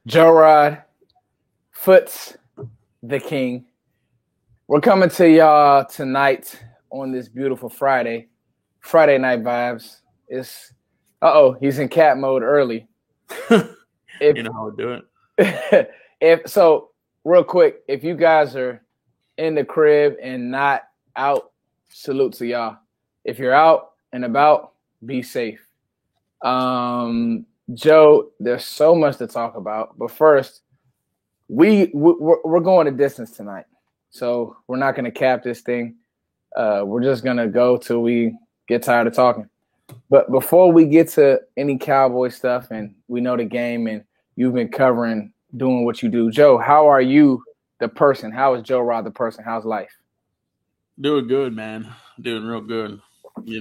Joe Rod, Foots, the King. We're coming to y'all tonight on this beautiful Friday night vibes. It's he's in cat mode early. You know how we do it. If so, real quick, if you guys are in the crib and not out, salute to y'all. If you're out and about, be safe. Joe, there's so much to talk about, but first, we're going a distance tonight, so we're not going to cap this thing. We're just going to go till we get tired of talking. But before we get to any Cowboy stuff, and we know the game, and you've been covering, doing what you do, Joe, how are you, the person? How is Joe Rod the person? How's life? Doing good, man. Doing real good. We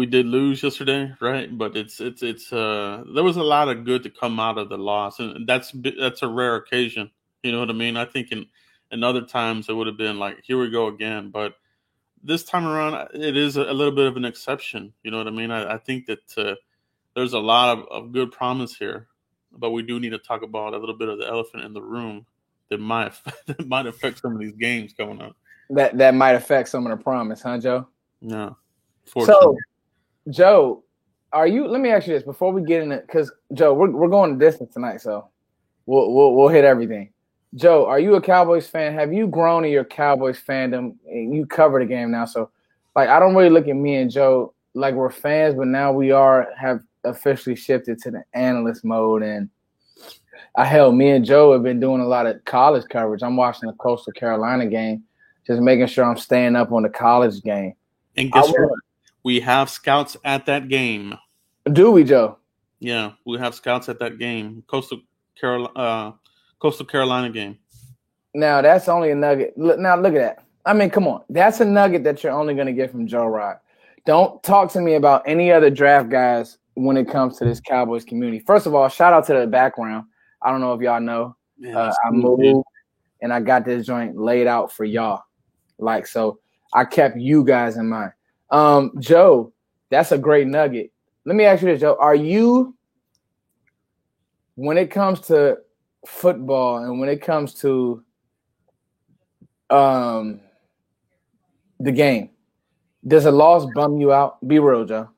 did lose yesterday, right? But it's there was a lot of good to come out of the loss, and that's a rare occasion. You know what I mean? I think in other times it would have been like, here we go again, but this time around it is a little bit of an exception. You know what I mean? I think that there's a lot of good promise here, but we do need to talk about a little bit of the elephant in the room that might affect some of these games coming up. That might affect some of the promise, huh, Joe? No. So, Joe, are you? Let me ask you this before we get in it, because Joe, we're going the distance tonight, so we'll hit everything. Joe, are you a Cowboys fan? Have you grown in your Cowboys fandom? And you cover the game now, so like I don't really look at me and Joe like we're fans, but now we have officially shifted to the analyst mode. And me and Joe have been doing a lot of college coverage. I'm watching the Coastal Carolina game, just making sure I'm staying up on the college game. And guess what? We have scouts at that game. Do we, Joe? Yeah, we have scouts at that game. Coastal Carolina game. Now, that's only a nugget. Now, look at that. I mean, come on. That's a nugget that you're only going to get from Joe Rod. Don't talk to me about any other draft guys when it comes to this Cowboys community. First of all, shout out to the background. I don't know if y'all know. I moved and I got this joint laid out for y'all. Like, so I kept you guys in mind. Joe, that's a great nugget. Let me ask you this, Joe. Are you, when it comes to football and when it comes to the game, does a loss bum you out? Be real, Joe.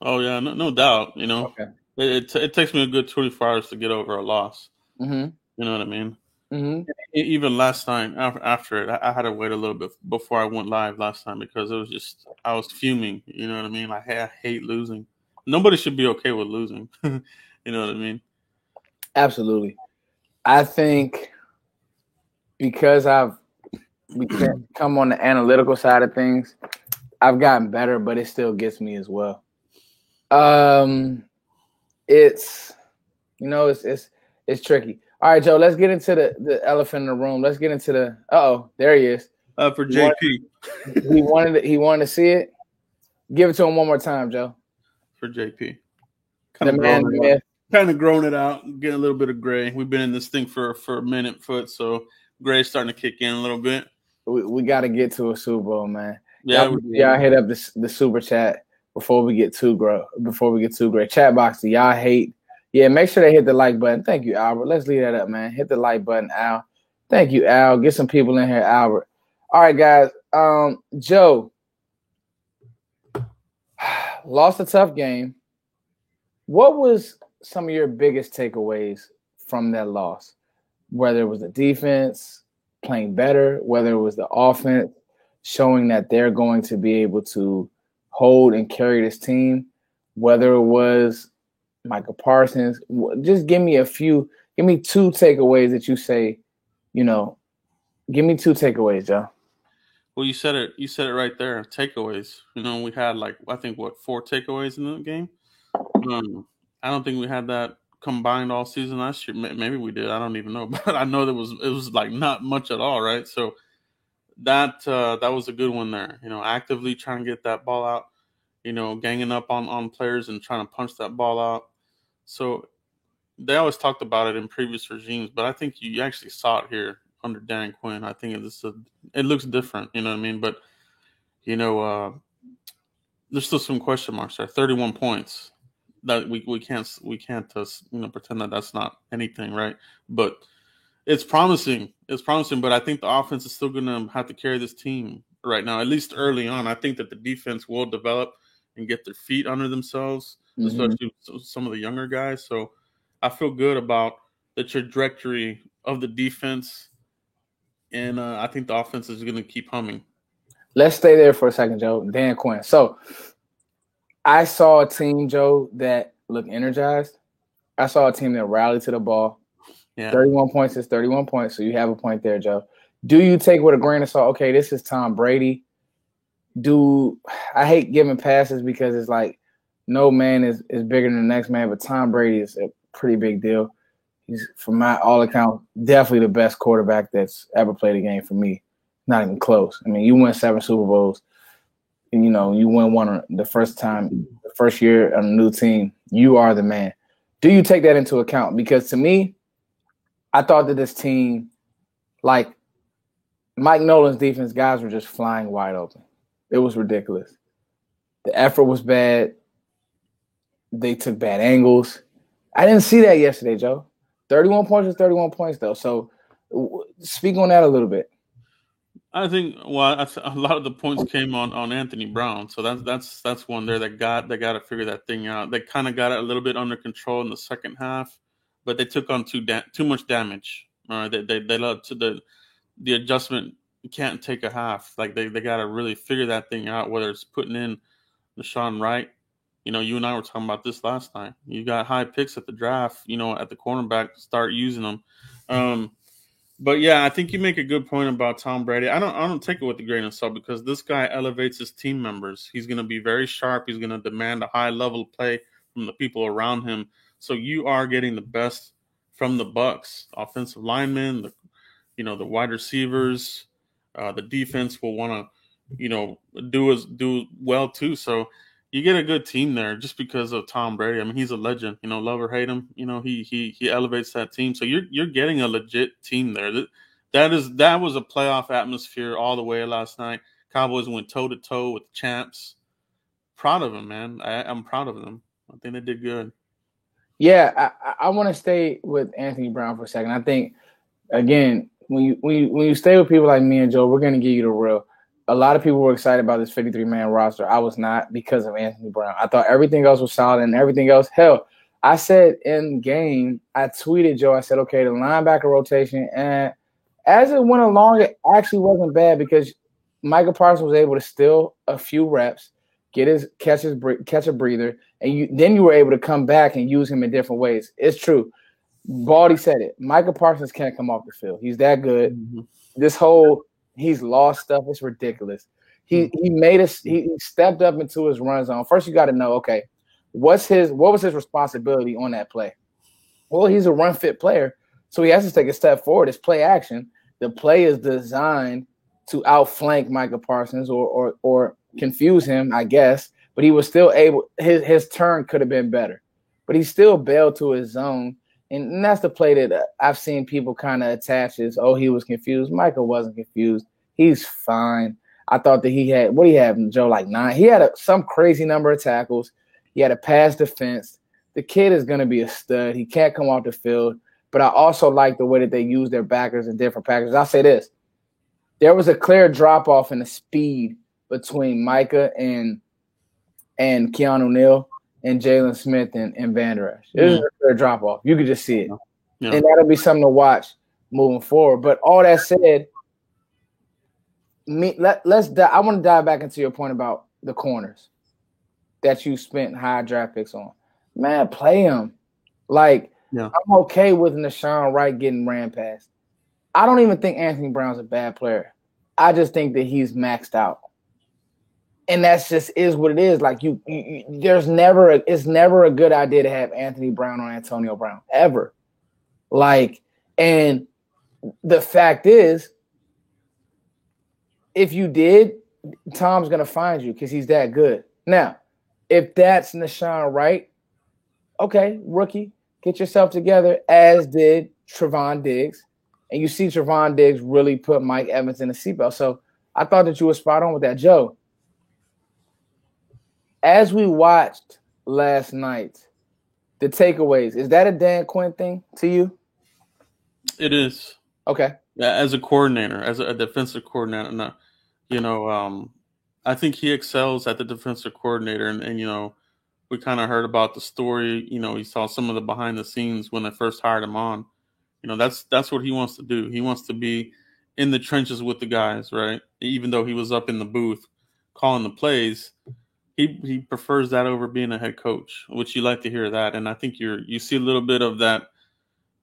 Oh yeah, no doubt. You know, okay. It takes me a good 24 hours to get over a loss. Mm-hmm. You know what I mean? Mm-hmm. Even last night, after it, I had to wait a little bit before I went live last time because it was just I was fuming. You know what I mean? I hate losing. Nobody should be okay with losing. You know what I mean? Absolutely. I think because we can't come on the analytical side of things, I've gotten better, but it still gets me as well. It's it's tricky. All right, Joe, let's get into the elephant in the room. Let's get into there he is. For JP. He wanted to see it. Give it to him one more time, Joe. For JP. The man, the myth. Kind of growing it out, getting a little bit of gray. We've been in this thing for a minute, so gray's starting to kick in a little bit. We got to get to a Super Bowl, man. Yeah, y'all hit up the super chat before we get too gray. Chat box, do y'all hate? Yeah, make sure they hit the like button. Thank you, Albert. Let's leave that up, man. Hit the like button, Al. Thank you, Al. Get some people in here, Albert. All right, guys. Joe lost a tough game. What was some of your biggest takeaways from that loss? Whether it was the defense playing better, whether it was the offense showing that they're going to be able to hold and carry this team, whether it was Michael Parsons. Just give me two takeaways that you say, give me two takeaways, Joe. Well, you said it right there. Takeaways. We had I think 4 takeaways in the game. I don't think we had that combined all season last year. Maybe we did. I don't even know, but I know it was like not much at all, right? So that was a good one there. Actively trying to get that ball out. Ganging up on players and trying to punch that ball out. So they always talked about it in previous regimes, but I think you actually saw it here under Dan Quinn. I think it looks different. You know what I mean? But there's still some question marks there. 31 points. that we can't pretend that that's not anything, right? But it's promising. It's promising, but I think the offense is still going to have to carry this team right now, at least early on. I think that the defense will develop and get their feet under themselves, especially some of the younger guys. So I feel good about the trajectory of the defense, and I think the offense is going to keep humming. Let's stay there for a second, Joe. Dan Quinn. So I saw a team, Joe, that looked energized. I saw a team that rallied to the ball. Yeah. 31 points is 31 points, so you have a point there, Joe. Do you take with a grain of salt, okay, this is Tom Brady? I hate giving passes because it's like no man is bigger than the next man, but Tom Brady is a pretty big deal. He's, from my all accounts, definitely the best quarterback that's ever played a game for me. Not even close. I mean, you win 7 Super Bowls, and, you win one the first year on a new team. You are the man. Do you take that into account? Because to me, I thought that this team, like Mike Nolan's defense, guys were just flying wide open. It was ridiculous. The effort was bad. They took bad angles. I didn't see that yesterday, Joe. 31 points is 31 points, though. So speak on that a little bit. I think a lot of the points came on Anthony Brown. So that's one there that got to figure that thing out. They kind of got it a little bit under control in the second half, but they took on too much damage. They let the adjustment can't take a half. Like they got to really figure that thing out. Whether it's putting in Deshaun Wright, you and I were talking about this last night. You got high picks at the draft. At the cornerback, start using them. But yeah, I think you make a good point about Tom Brady. I don't take it with a grain of salt because this guy elevates his team members. He's going to be very sharp. He's going to demand a high level of play from the people around him. So you are getting the best from the Bucs, offensive linemen, the wide receivers. The defense will want to, do well too. So you get a good team there just because of Tom Brady. I mean, he's a legend. Love or hate him, he elevates that team. So you're getting a legit team there. That was a playoff atmosphere all the way last night. Cowboys went toe to toe with the champs. Proud of them, man. I'm proud of them. I think they did good. Yeah, I want to stay with Anthony Brown for a second. I think again, when you stay with people like me and Joe, we're going to give you the real. A lot of people were excited about this 53-man roster. I was not because of Anthony Brown. I thought everything else was solid and everything else. Hell, I said in game, I tweeted Joe. I said, okay, the linebacker rotation, and as it went along, it actually wasn't bad because Micah Parsons was able to steal a few reps, catch a breather, and then you were able to come back and use him in different ways. It's true. Baldy said it. Micah Parsons can't come off the field. He's that good. Mm-hmm. This whole he's lost stuff. It's ridiculous. He stepped up into his run zone. First, you got to know, okay, what was his responsibility on that play? Well, he's a run fit player, so he has to take a step forward. It's play action. The play is designed to outflank Micah Parsons or confuse him, I guess. But he was still able. His turn could have been better, but he still bailed to his zone. And that's the play that I've seen people kind of attach as, oh, he was confused. Michael wasn't confused. He's fine. I thought that he had, what do you have, Joe, like 9? He had some crazy number of tackles. He had a pass defense. The kid is going to be a stud. He can't come off the field. But I also like the way that they use their backers in different packages. I'll say this. There was a clear drop-off in the speed between Micah and Keanu Neal and Jalen Smith and Van Der Esch. It was a clear drop-off. You could just see it. Yeah. And that'll be something to watch moving forward. But all that said, I want to dive back into your point about the corners that you spent high draft picks on. Man, play them. Like, I'm okay with Deshaun Wright getting ran past. I don't even think Anthony Brown's a bad player. I just think that he's maxed out. And that's just is what it is. Like it's never a good idea to have Anthony Brown on Antonio Brown ever. Like, and the fact is, if you did, Tom's gonna find you because he's that good. Now, if that's Deshaun Wright, okay, rookie, get yourself together. As did Trevon Diggs, and you see Trevon Diggs really put Mike Evans in the seatbelt. So I thought that you were spot on with that, Joe. As we watched last night, the takeaways. Is that a Dan Quinn thing to you? It is. Okay. Yeah, as a coordinator, as a defensive coordinator, no, I think he excels at the defensive coordinator, and we kind of heard about the story. He saw some of the behind the scenes when they first hired him on. That's what he wants to do. He wants to be in the trenches with the guys, right? Even though he was up in the booth calling the plays, he prefers that over being a head coach, which you like to hear that. And I think you see a little bit of that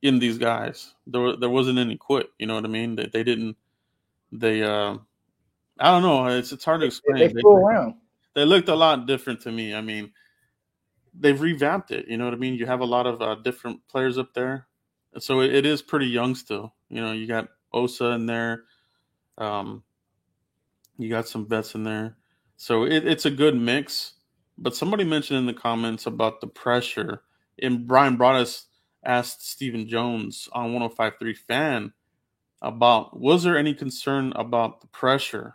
in these guys. There wasn't any quit. You know what I mean? They didn't. They I don't know. It's hard to explain. They flew around. They looked a lot different to me. I mean, they've revamped it. You know what I mean? You have a lot of different players up there, so it is pretty young still. You got Osa in there. You got some vets in there, so it's a good mix. But somebody mentioned in the comments about the pressure, and Brian Broaddus asked Stephen Jones on 105.3 Fan about, was there any concern about the pressure,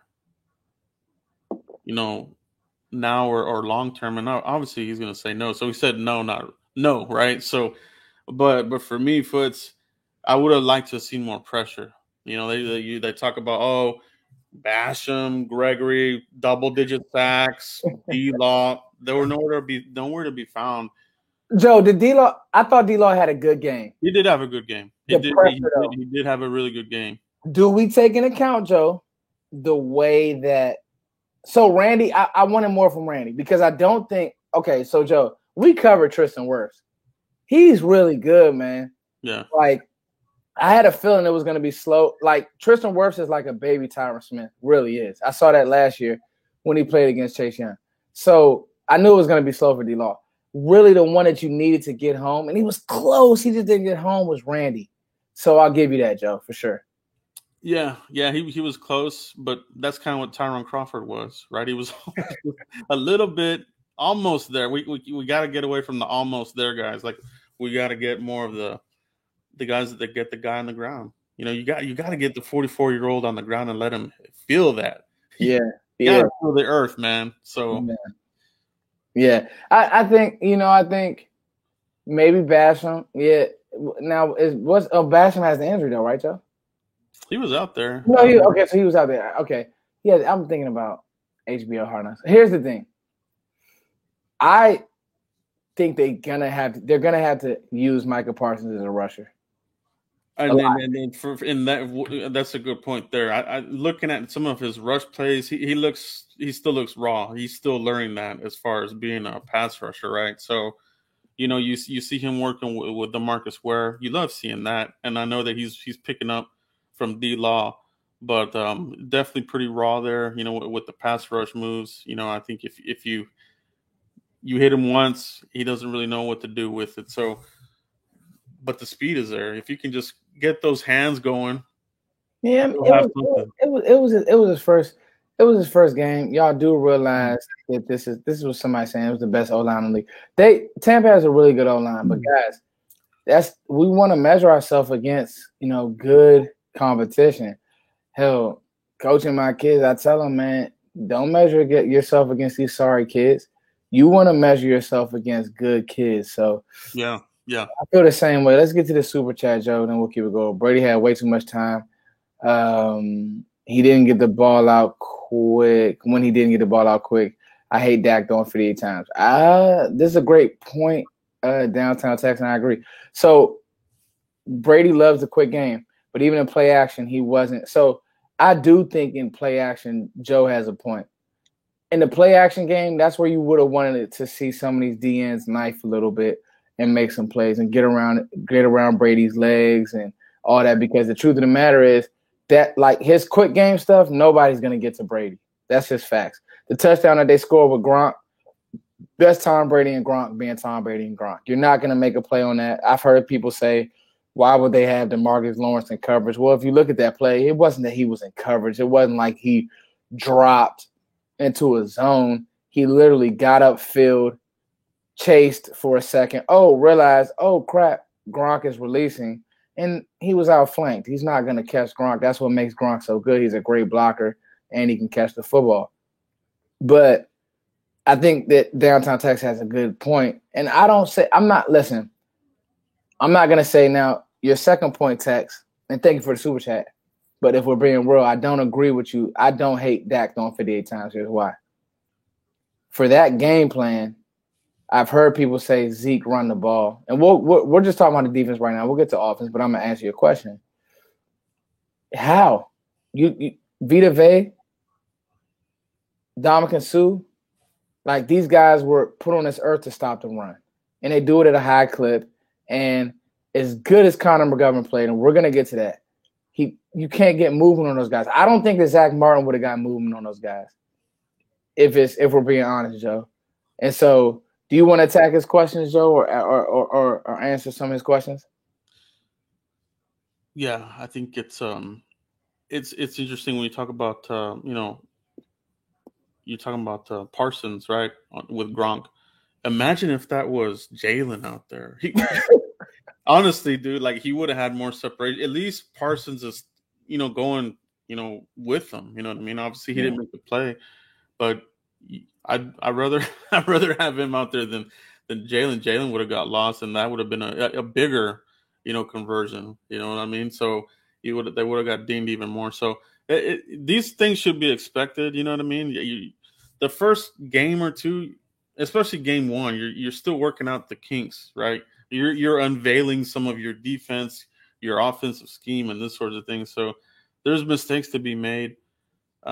now or long term? And obviously he's going to say no. So he said no, not no, right? So, but for me, Foots, I would have liked to have seen more pressure. They talk about, Basham, Gregory, double-digit sacks, D-Law. They were nowhere to be found. Joe, I thought D-Law had a good game. He did have a good game. He did have a really good game. Do we take into account, Joe, the way that – so, Randy, I wanted more from Randy because I don't think – okay, so, Joe, we covered Tristan Wirfs. He's really good, man. Yeah. Like, I had a feeling it was going to be slow. Like, Tristan Wirfs is like a baby Tyron Smith. Really is. I saw that last year when he played against Chase Young. So, I knew it was going to be slow for D-Law. Really, the one that you needed to get home, and he was close. He just didn't get home, was Randy. So, I'll give you that, Joe, for sure. Yeah, he was close, but that's kind of what Tyrone Crawford was, right? He was a little bit almost there. We got to get away from the almost there guys. Like, we got to get more of the guys that get the guy on the ground. You got to get the 44-year-old on the ground and let him feel that. Yeah, you got to feel the earth, man. So yeah. I think maybe Basham. Yeah. Now Basham has the injury though, right, Joe? He was out there. No, so he was out there. Okay. Yeah, I'm thinking about HBO Hard Knocks. Here's the thing. I think they're gonna have to use Micah Parsons as a rusher. That's a good point there. I looking at some of his rush plays, he still looks raw. He's still learning that as far as being a pass rusher, right? So, you see him working with DeMarcus Ware. You love seeing that, and I know that he's picking up from D-Law, but definitely pretty raw there. With the pass rush moves. I think if you hit him once, he doesn't really know what to do with it. So, but the speed is there. If you can just get those hands going, yeah, it was his first. It was his first game. Y'all do realize that this is what somebody saying. It was the best O-line in the league. Tampa has a really good O-line, but guys, we want to measure ourselves against good competition. Hell, coaching my kids, I tell them, man, don't measure yourself against these sorry kids. You want to measure yourself against good kids. So yeah, I feel the same way. Let's get to the super chat, Joe, then we'll keep it going. Brady had way too much time. He didn't get the ball out quick. When he didn't get the ball out quick, I hate Dak throwing 58 times. This is a great point, downtown Texas, I agree. So Brady loves the quick game, but even in play action, he wasn't. So I do think in play action, Joe has a point. In the play action game, that's where you would have wanted to see some of these DNs knife a little bit and make some plays and get around Brady's legs and all that, because the truth of the matter is that, like, his quick game stuff, nobody's going to get to Brady. That's just facts. The touchdown that they scored with Gronk, that's Tom Brady and Gronk being Tom Brady and Gronk. You're not going to make a play on that. I've heard people say, why would they have DeMarcus Lawrence in coverage? Well, if you look at that play, it wasn't that he was in coverage. It wasn't like he dropped into a zone. He literally got upfield, chased for a second. Realized, crap, Gronk is releasing. And he was outflanked. He's not going to catch Gronk. That's what makes Gronk so good. He's a great blocker, and he can catch the football. But I think that downtown Texas has a good point, and I'm not gonna say now your second point, Tex, and thank you for the super chat. But if we're being real, I don't agree with you. I don't hate Dak throwing 58 times. Here's why. For that game plan, I've heard people say Zeke run the ball, and we're just talking about the defense right now. We'll get to offense, but I'm gonna answer your question. How you Vita Vea, Dominican Sue, like these guys were put on this earth to stop the run, and they do it at a high clip. And as good as Connor McGovern played, and we're gonna get to that, you can't get moving on those guys. I don't think that Zach Martin would have got movement on those guys if we're being honest, Joe. And so, do you want to attack his questions, Joe, or answer some of his questions? Yeah, I think it's interesting when you talk about you're talking about Parsons, right, with Gronk. Imagine if that was Jalen out there. Honestly, dude, like he would have had more separation. At least Parsons is, going, with them. You know what I mean? Obviously, he didn't make the play, but I'd rather have him out there than Jalen. Jalen would have got lost, and that would have been a bigger, conversion. You know what I mean? So they would have got dinged even more. So these things should be expected. You know what I mean? The first game or two, especially game one, you're still working out the kinks, right? You're unveiling some of your defense, your offensive scheme, and this sort of thing. So there's mistakes to be made.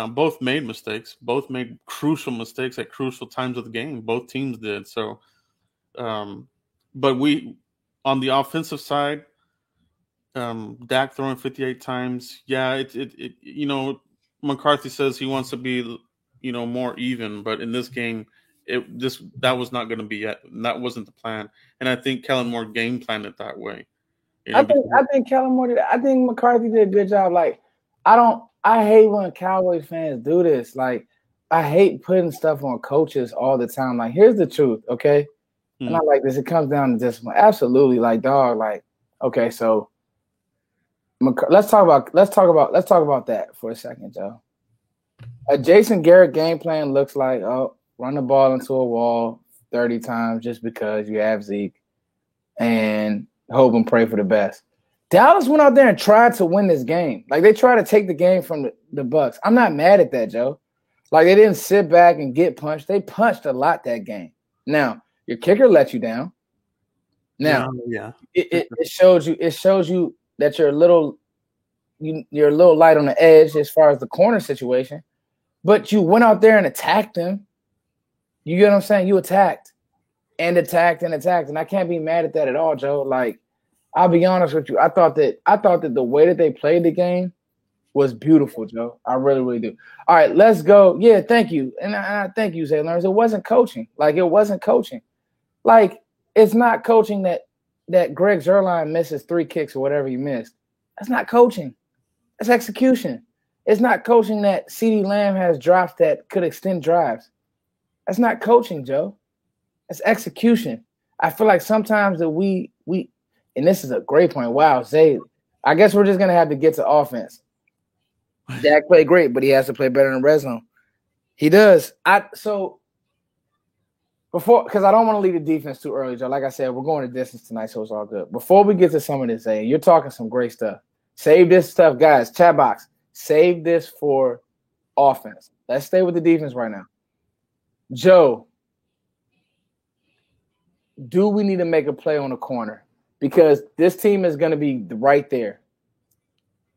Both made mistakes. Both made crucial mistakes at crucial times of the game. Both teams did. So, but we on the offensive side, Dak throwing 58 times. Yeah, McCarthy says he wants to be, more even. But in this game, that was not going to be it. That wasn't the plan. And I think Kellen Moore game planned it that way. I think Kellen Moore did. I think McCarthy did a good job. Like, I hate when Cowboys fans do this. Like, I hate putting stuff on coaches all the time. Like, here's the truth, okay? And I like this. It comes down to discipline. Absolutely, like, dog. Like, okay, so let's talk about that for a second, Joe. A Jason Garrett game plan looks like, run the ball into a wall 30 times just because you have Zeke, and hope and pray for the best. Dallas went out there and tried to win this game. Like, they tried to take the game from the Bucs. I'm not mad at that, Joe. Like, they didn't sit back and get punched. They punched a lot that game. Now, your kicker let you down. Now, it shows you that you're a little light on the edge as far as the corner situation. But you went out there and attacked them. You get what I'm saying? You attacked and attacked and attacked. And I can't be mad at that at all, Joe. Like, I'll be honest with you. I thought that the way that they played the game was beautiful, Joe. I really, really do. All right, let's go. Yeah, thank you. And I thank you, Zay Learns. It wasn't coaching. Like, it wasn't coaching. Like, it's not coaching that Greg Zuerlein misses 3 kicks or whatever he missed. That's not coaching. That's execution. It's not coaching that CeeDee Lamb has drops that could extend drives. That's not coaching, Joe. That's execution. I feel like sometimes that we and this is a great point. Wow, Zay. I guess we're just gonna have to get to offense. Dak played great, but he has to play better in red zone. He does. Because I don't want to leave the defense too early, Joe. Like I said, we're going to distance tonight, so it's all good. Before we get to some of this, Zay, you're talking some great stuff. Save this stuff, guys. Chat box. Save this for offense. Let's stay with the defense right now. Joe, do we need to make a play on the corner? Because this team is going to be right there.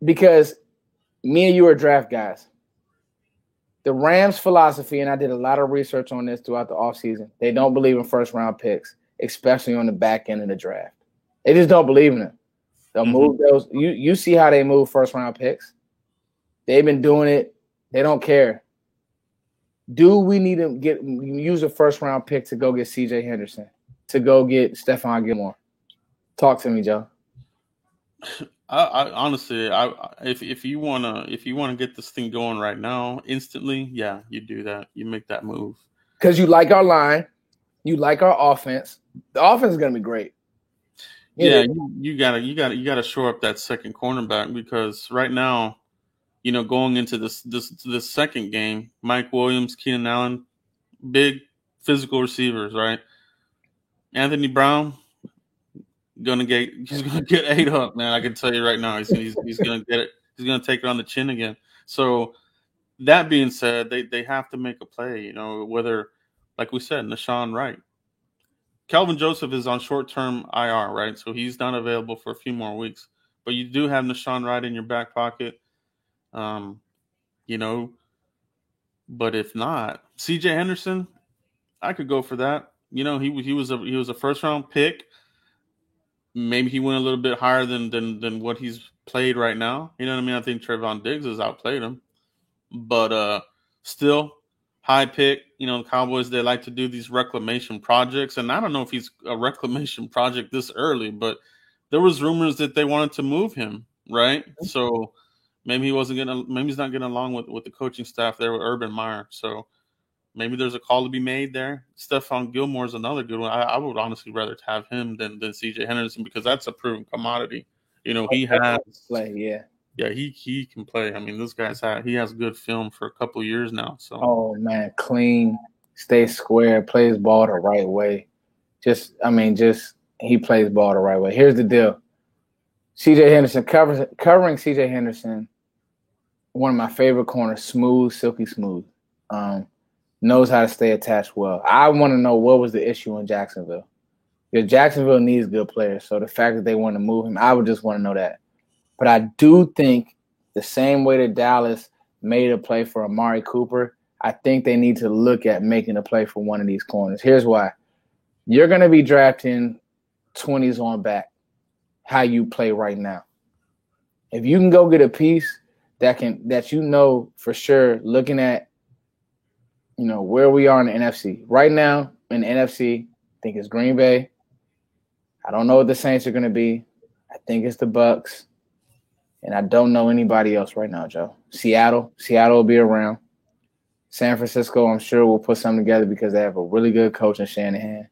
Because me and you are draft guys. The Rams' philosophy, and I did a lot of research on this throughout the offseason, they don't believe in first-round picks, especially on the back end of the draft. They just don't believe in them. They'll move those. You see how they move first-round picks. They've been doing it. They don't care. Do we need to use a first-round pick to go get C.J. Henderson, to go get Stephon Gilmore? Talk to me, Joe. I honestly, if you wanna get this thing going right now, instantly, yeah, you do that. You make that move because you like our line, you like our offense. The offense is gonna be great. You gotta shore up that second cornerback because right now, going into this second game, Mike Williams, Keenan Allen, big physical receivers, right? Anthony Brown he's gonna get ate up, man. I can tell you right now, he's gonna get it. He's gonna take it on the chin again. So that being said, they have to make a play. You know, whether like we said, Nashawn Wright, Kelvin Joseph is on short term IR, right? So he's not available for a few more weeks. But you do have Nashawn Wright in your back pocket. You know, but if not, CJ Henderson, I could go for that. You know, he was a first round pick. Maybe he went a little bit higher than what he's played right now. You know what I mean? I think Trevon Diggs has outplayed him, but still high pick. You know, the Cowboys, they like to do these reclamation projects, and I don't know if he's a reclamation project this early, but there was rumors that they wanted to move him, right? So maybe he's not getting along with the coaching staff there with Urban Meyer. So maybe there's a call to be made there. Stephon Gilmore is another good one. I would honestly rather have him than CJ Henderson because that's a proven commodity. You know, he has play, yeah, he can play. I mean, this he has good film for a couple of years now. So oh man, clean, stays square, plays ball the right way. Just he plays ball the right way. Here's the deal. CJ Henderson covering CJ Henderson, one of my favorite corners, smooth, silky smooth. Knows how to stay attached well. I want to know what was the issue in Jacksonville. Because Jacksonville needs good players. So the fact that they want to move him, I would just want to know that. But I do think the same way that Dallas made a play for Amari Cooper, I think they need to look at making a play for one of these corners. Here's why. You're going to be drafting 20s on back, how you play right now. If you can go get a piece that you know for sure, looking at where we are in the NFC. Right now in the NFC, I think it's Green Bay. I don't know what the Saints are going to be. I think it's the Bucks. And I don't know anybody else right now, Joe. Seattle will be around. San Francisco, I'm sure, will put something together because they have a really good coach in Shanahan.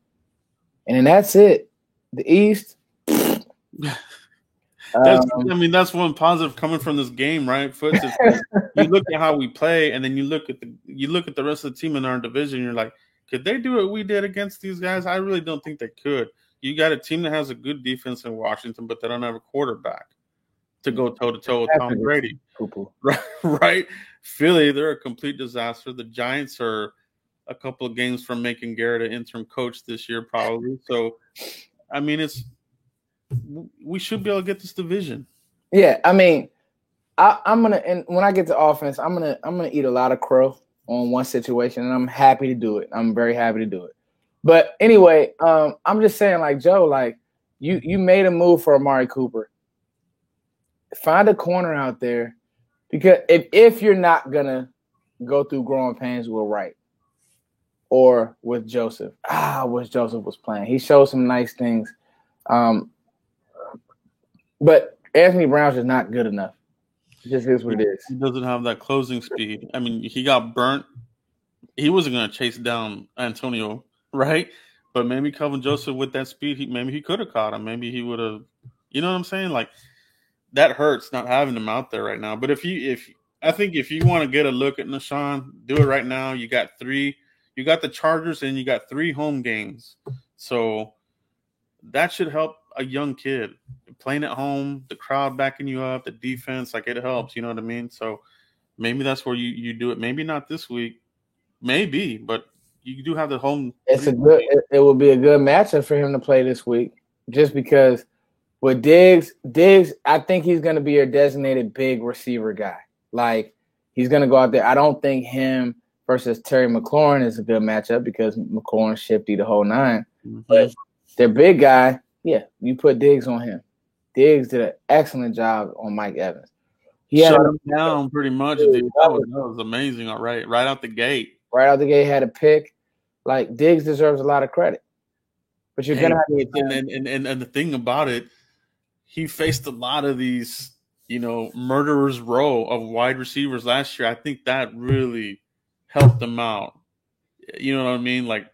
And then that's it. The East. That's one positive coming from this game, right? Foots, you look at how we play, and then you look at the rest of the team in our division. You're like, could they do what we did against these guys? I really don't think they could. You got a team that has a good defense in Washington, but they don't have a quarterback to go toe to toe with Tom Brady. Right? Philly, they're a complete disaster. The Giants are a couple of games from making Garrett an interim coach this year, probably. So, I mean, we should be able to get this division. Yeah, I mean, I'm gonna, and when I get to offense, I'm gonna eat a lot of crow on one situation, and I'm happy to do it. I'm very happy to do it. But anyway, I'm just saying, like Joe, like you made a move for Amari Cooper. Find a corner out there, because if you're not gonna go through growing pains with Wright or with Joseph, I wish Joseph was playing. He showed some nice things, but Anthony Brown's just not good enough. It just is what it is. He doesn't have that closing speed. I mean, he got burnt. He wasn't going to chase down Antonio, right? But maybe Kelvin Joseph with that speed, maybe he could have caught him. Maybe he would have. You know what I'm saying? Like, that hurts not having him out there right now. But if you want to get a look at Nashawn, do it right now. You got the Chargers and you got 3 home games. So that should help a young kid playing at home, the crowd backing you up, the defense, like it helps, you know what I mean? So maybe that's where you do it. Maybe not this week, maybe, but you do have the home. It will be a good matchup for him to play this week, just because with Diggs, I think he's going to be your designated big receiver guy. Like, he's going to go out there. I don't think him versus Terry McLaurin is a good matchup because McLaurin's shifty the whole 9. Mm-hmm. But their big guy, yeah, you put Diggs on him. Diggs did an excellent job on Mike Evans. He shut him down pretty much. Dude, that was amazing. All right, right out the gate. Right out the gate, had a pick. Like, Diggs deserves a lot of credit. But you're gonna have to. And the thing about it, he faced a lot of these, murderers row of wide receivers last year. I think that really helped him out. You know what I mean? Like,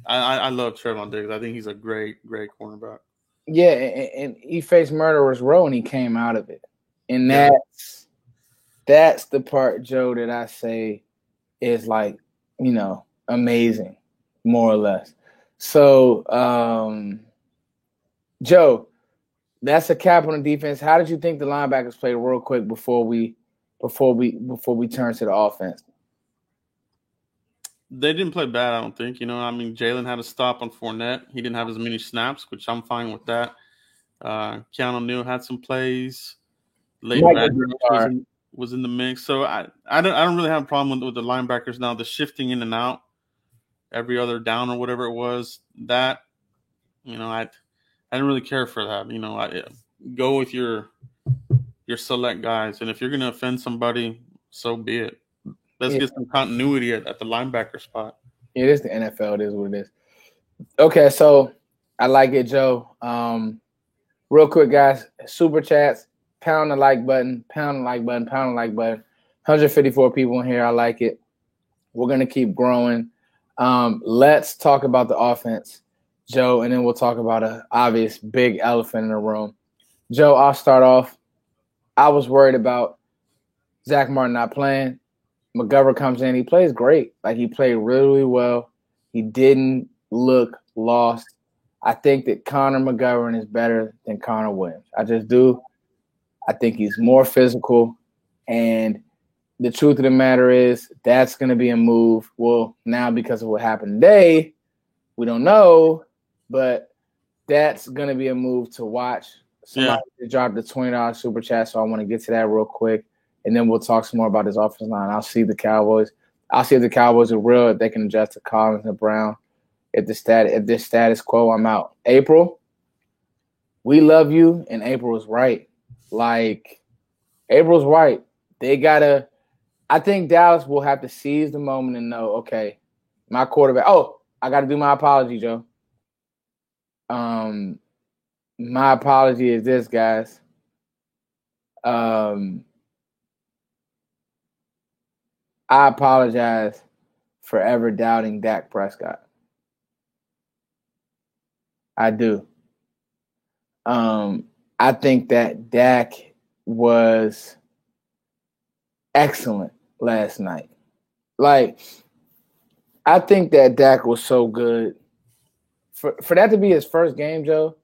I love Trevon Diggs. I think he's a great, great cornerback. Yeah, and he faced murderers row and he came out of it. And that's the part, Joe, that I say is like, amazing, more or less. So, Joe, that's a cap on the defense. How did you think the linebackers played real quick before we turn to the offense? They didn't play bad, I don't think. I mean, Jalen had a stop on Fournette. He didn't have as many snaps, which I'm fine with that. Keanu Neal had some plays. Leighton Vander was in the mix. So I don't really have a problem with the linebackers now. The shifting in and out every other down or whatever it was, that I didn't really care for that. I go with your select guys, and if you're going to offend somebody, so be it. Let's get some continuity at the linebacker spot. It is the NFL. It is what it is. Okay, so I like it, Joe. Real quick, guys, super chats, pound the like button, pound the like button, pound the like button. 154 people in here. I like it. We're going to keep growing. Let's talk about the offense, Joe, and then we'll talk about an obvious big elephant in the room. Joe, I'll start off. I was worried about Zach Martin not playing. McGovern comes in. He plays great. Like, he played really, really well. He didn't look lost. I think that Connor McGovern is better than Connor Williams. I just do. I think he's more physical. And the truth of the matter is that's going to be a move. Well, now because of what happened today, we don't know. But that's going to be a move to watch. Somebody dropped the $20 super chat, so I want to get to that real quick. And then we'll talk some more about this offensive line. I'll see the Cowboys. I'll see if the Cowboys are real, if they can adjust to Collins and Brown. If this status quo, I'm out. April, we love you, and April is right. Like, April's right. I think Dallas will have to seize the moment and know, okay, my quarterback. Oh, I got to do my apology, Joe. My apology is this, guys. I apologize for ever doubting Dak Prescott. I do. I think that Dak was excellent last night. Like, I think that Dak was so good. For that to be his first game, Joe,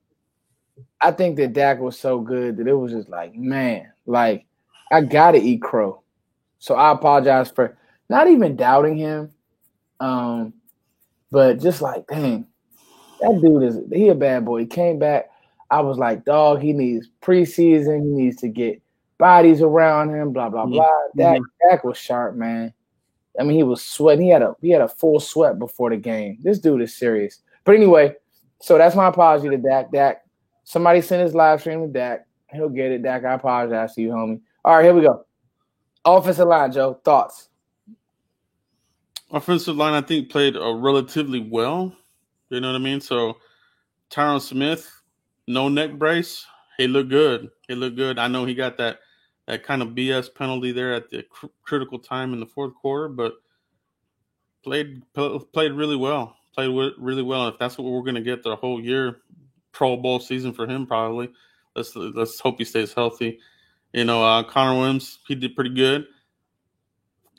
I think that Dak was so good that it was just like, man, like, I got to eat crow. So I apologize for not even doubting him, but just like, dang, that dude he a bad boy. He came back. I was like, dog, he needs preseason. He needs to get bodies around him, blah, blah, blah. Dak was sharp, man. I mean, he was sweating. He had a full sweat before the game. This dude is serious. But anyway, so that's my apology to Dak. Dak, somebody send his live stream to Dak. He'll get it. Dak, I apologize to you, homie. All right, here we go. Offensive line, Joe. Thoughts? Offensive line, I think, played relatively well. You know what I mean? So, Tyron Smith, no neck brace. He looked good. I know he got that kind of BS penalty there at the critical time in the fourth quarter, but played really well. Played really well. If that's what we're going to get the whole year, Pro Bowl season for him, probably. Let's hope he stays healthy. Connor Williams, he did pretty good.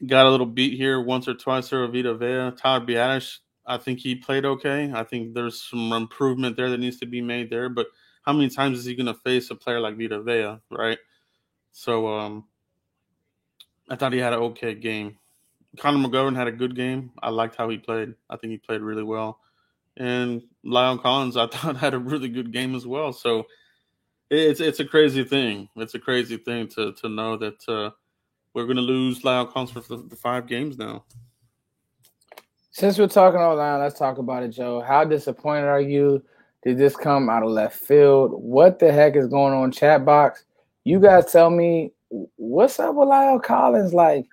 Got a little beat here once or twice there with Vita Vea. Tyler Biadasz, I think he played okay. I think there's some improvement there that needs to be made there. But how many times is he going to face a player like Vita Vea, right? So I thought he had an okay game. Connor McGovern had a good game. I liked how he played. I think he played really well. And La'el Collins, I thought, had a really good game as well. So it's a crazy thing. It's a crazy thing to know that we're going to lose La'el Collins for the 5 games now. Since we're talking online, let's talk about it, Joe. How disappointed are you? Did this come out of left field? What the heck is going on, chat box? You guys tell me, what's up with La'el Collins? Like,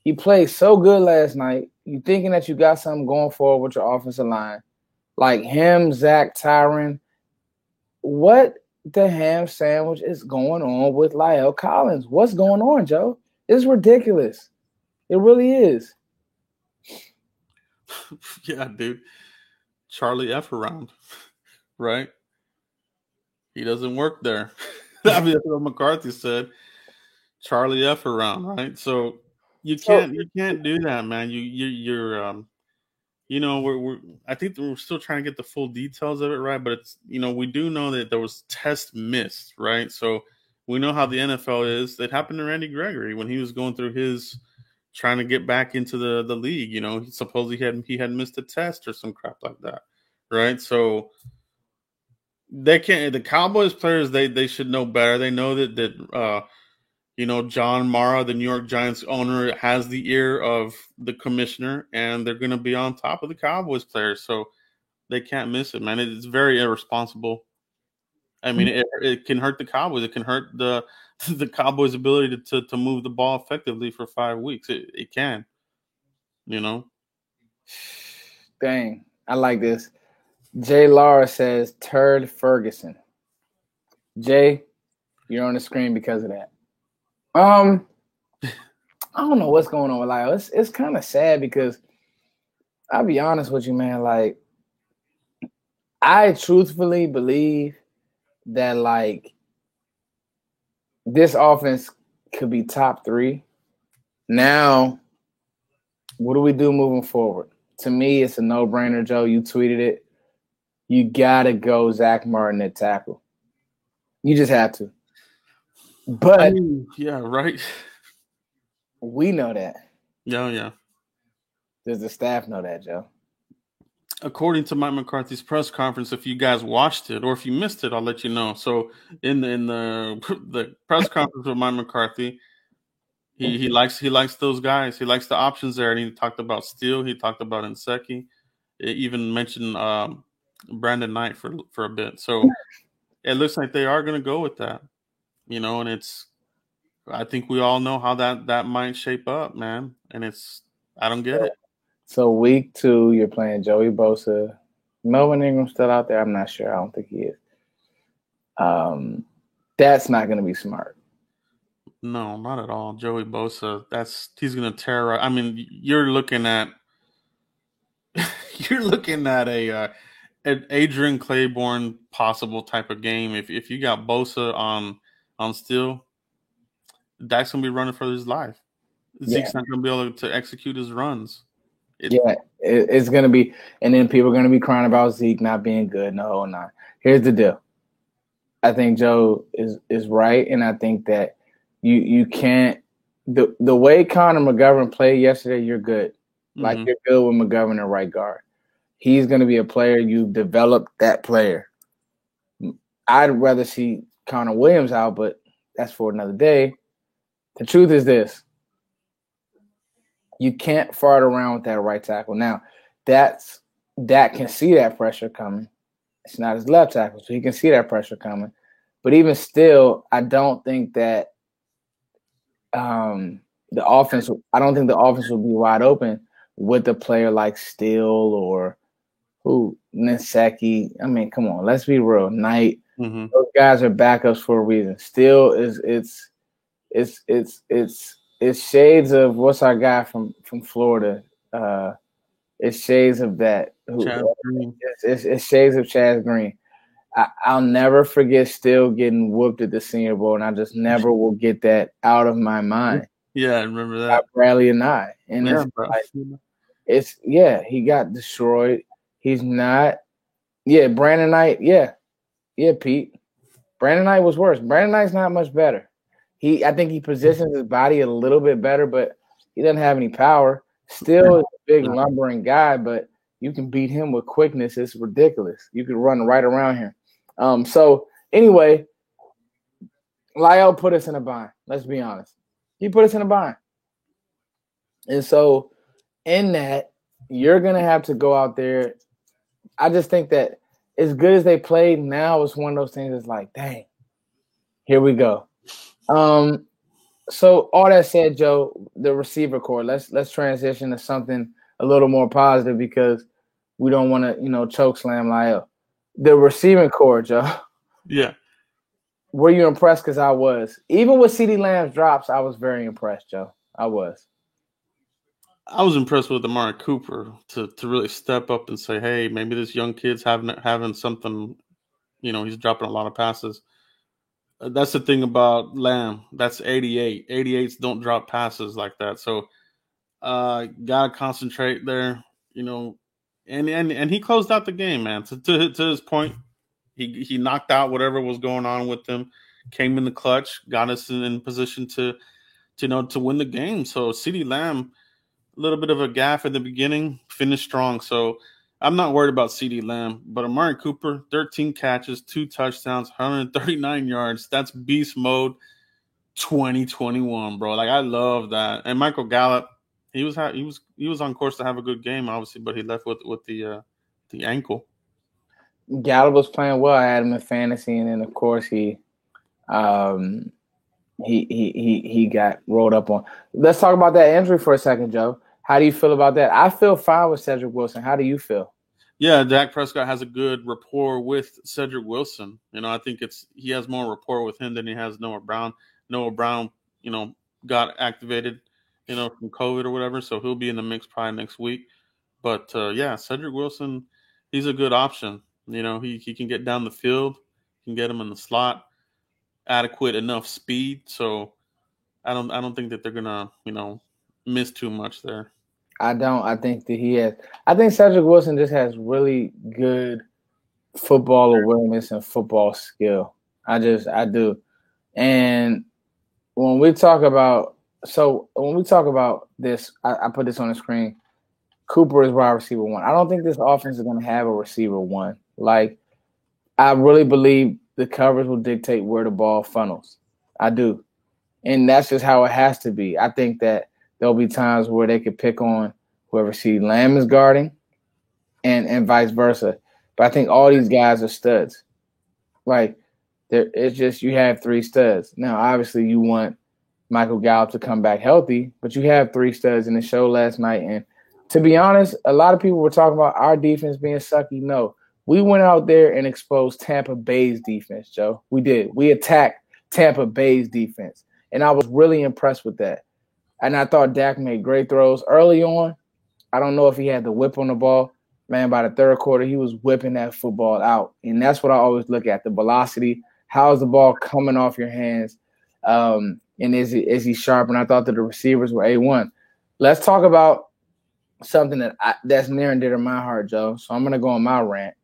he played so good last night. You thinking that you got something going forward with your offensive line. Like him, Zach, Tyron. What the ham sandwich is going on with La'el Collins? What's going on, Joe? It's ridiculous. It really is. Yeah, dude. Charlie F around, right? He doesn't work there. I mean, that's what McCarthy said. Charlie F around, right? So you can't do that, man. You're I think we're still trying to get the full details of it right, but it's we do know that there was tests missed, right? So we know how the NFL is. That happened to Randy Gregory when he was going through his trying to get back into the league. Supposedly he had missed a test or some crap like that, right? So they can't. The Cowboys players they should know better. They know that John Mara, the New York Giants owner, has the ear of the commissioner, and they're going to be on top of the Cowboys players, so they can't miss it, man. It's very irresponsible. I mean, it can hurt the Cowboys. It can hurt the Cowboys' ability to move the ball effectively for 5 weeks. It can, Dang, I like this. Jay Lara says Turd Ferguson. Jay, you're on the screen because of that. I don't know what's going on with Lyle. It's kind of sad because I'll be honest with you, man. Like, I truthfully believe that like this offense could be top 3. Now, what do we do moving forward? To me, it's a no-brainer, Joe. You tweeted it. You gotta go Zach Martin at tackle. You just have to. But yeah, right. We know that. Yeah. Does the staff know that, Joe? According to Mike McCarthy's press conference, if you guys watched it or if you missed it, I'll let you know. So in the press conference with Mike McCarthy, he likes those guys. He likes the options there, and he talked about Steele. He talked about Nsekhe. It even mentioned Brandon Knight for a bit. So it looks like they are going to go with that, and it's. I think we all know how that might shape up, man. And I don't get it. So week 2, you're playing Joey Bosa. Melvin Ingram still out there? I'm not sure. I don't think he is. That's not going to be smart. No, not at all. Joey Bosa, he's going to terrorize. I mean, you're looking at an Adrian Claiborne possible type of game. If you got Bosa on Steele, Dak's going to be running for his life. Zeke's not going to be able to execute his runs. It's going to be – and then people are going to be crying about Zeke not being good. No, not. Here's the deal. I think Joe is right, and I think that you can't – the way Connor McGovern played yesterday, you're good. Mm-hmm. Like, you're good with McGovern at right guard. He's going to be a player. You've developed that player. I'd rather see Connor Williams out, but that's for another day. The truth is this. You can't fart around with that right tackle. Now, Dak can see that pressure coming. It's not his left tackle, so he can see that pressure coming. But even still, I don't think that the offense will be wide open with a player like Steele or Nsekhe. I mean, come on, let's be real. Knight, those guys are backups for a reason. Steele it's shades of what's our guy from Florida. It's shades of that. It's shades of Chaz Green. I'll never forget Steele getting whooped at the Senior Bowl, and I just never will get that out of my mind. Yeah, I remember that. Bradley and I. And he got destroyed. He's not. Yeah, Brandon Knight. Yeah, Pete. Brandon Knight was worse. Brandon Knight's not much better. I think he positions his body a little bit better, but he doesn't have any power. Still is a big lumbering guy, but you can beat him with quickness. It's ridiculous. You can run right around him. So anyway, Lyle put us in a bind. Let's be honest. He put us in a bind. And so in that, you're going to have to go out there. I just think that as good as they played, now it's one of those things that's like, dang, here we go. So all that said, Joe, the receiver core, let's transition to something a little more positive because we don't want to, choke slam Lyle. The receiving core, Joe. Yeah. Were you impressed? Because I was. Even with CeeDee Lamb's drops, I was very impressed, Joe. I was. I was impressed with Amari Cooper to really step up and say, hey, maybe this young kid's having something, he's dropping a lot of passes. That's the thing about Lamb. That's 88. 88s don't drop passes like that. So got to concentrate there. and he closed out the game, man. To his point, he knocked out whatever was going on with him, came in the clutch, got us in position to win the game. So CeeDee Lamb, a little bit of a gaffe at the beginning, finished strong. So I'm not worried about CeeDee Lamb, but Amari Cooper, 13 catches, 2 touchdowns, 139 yards. That's beast mode 2021, bro. Like I love that. And Michael Gallup, he was on course to have a good game, obviously, but he left with the ankle. Gallup was playing well. I had him in fantasy, and then of course he got rolled up on. Let's talk about that injury for a second, Joe. How do you feel about that? I feel fine with Cedric Wilson. How do you feel? Yeah, Dak Prescott has a good rapport with Cedric Wilson. I think he has more rapport with him than he has Noah Brown. Noah Brown, got activated, from COVID or whatever, so he'll be in the mix probably next week. But yeah, Cedric Wilson, he's a good option. He can get down the field, can get him in the slot, adequate enough speed. So I don't think that they're gonna miss too much there. I don't. I think that he has. I think Cedric Wilson just has really good football awareness and football skill. I do. And when we talk about this, I put this on the screen. Cooper is wide receiver 1. I don't think this offense is going to have a receiver 1. Like, I really believe the coverage will dictate where the ball funnels. I do. And that's just how it has to be. I think that there'll be times where they could pick on whoever CeeDee Lamb is guarding and vice versa. But I think all these guys are studs. Like, it's just you have 3 studs. Now, obviously, you want Michael Gallup to come back healthy, but you have 3 studs in the show last night. And to be honest, a lot of people were talking about our defense being sucky. No, we went out there and exposed Tampa Bay's defense, Joe. We did. We attacked Tampa Bay's defense. And I was really impressed with that. And I thought Dak made great throws early on. I don't know if he had the whip on the ball. Man, by the third quarter, he was whipping that football out. And that's what I always look at, the velocity. How is the ball coming off your hands? And is he sharp? And I thought that the receivers were A1. Let's talk about something that's near and dear to my heart, Joe. So I'm going to go on my rant.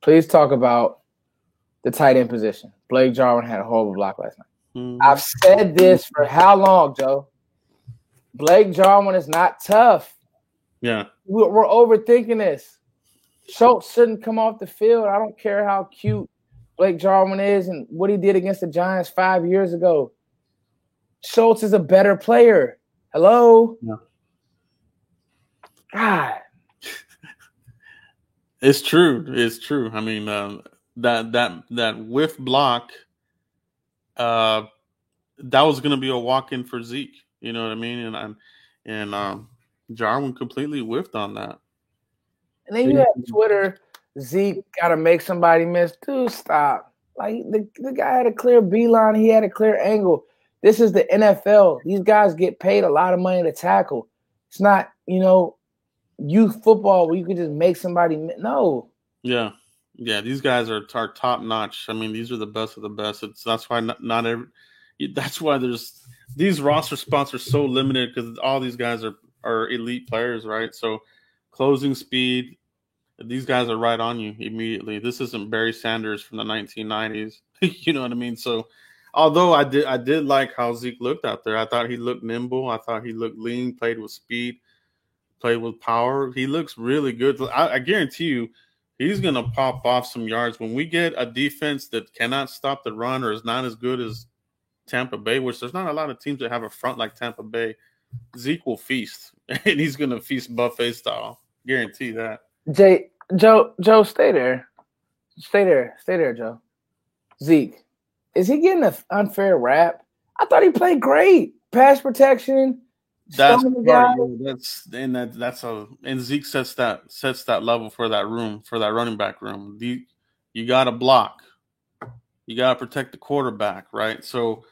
Please talk about the tight end position. Blake Jarwin had a horrible block last night. Mm-hmm. I've said this for how long, Joe? Blake Jarwin is not tough. Yeah. We're overthinking this. Schultz shouldn't come off the field. I don't care how cute Blake Jarwin is and what he did against the Giants 5 years ago. Schultz is a better player. Hello? Yeah. God. It's true. It's true. I mean, that whiff block, that was going to be a walk-in for Zeke. You know what I mean? And Jarwin completely whiffed on that. And then you have Twitter, Zeke got to make somebody miss. Dude, stop. Like, the guy had a clear beeline. He had a clear angle. This is the NFL. These guys get paid a lot of money to tackle. It's not, youth football where you can just make somebody miss. No. Yeah. Yeah, these guys are top notch. I mean, these are the best of the best. That's why not every. That's why there's these roster spots are so limited because all these guys are elite players, right? So closing speed, these guys are right on you immediately. This isn't Barry Sanders from the 1990s. You know what I mean? So although I did like how Zeke looked out there. I thought he looked nimble. I thought he looked lean, played with speed, played with power. He looks really good. I guarantee you he's going to pop off some yards. When we get a defense that cannot stop the run or is not as good as Tampa Bay, which there's not a lot of teams that have a front like Tampa Bay, Zeke will feast. And he's going to feast buffet style. Guarantee that. Joe, stay there. Stay there, Joe. Zeke, is he getting an unfair rap? I thought he played great. Pass protection. And Zeke sets that level for that room, for that running back room. You got to block. You got to protect the quarterback, right? So,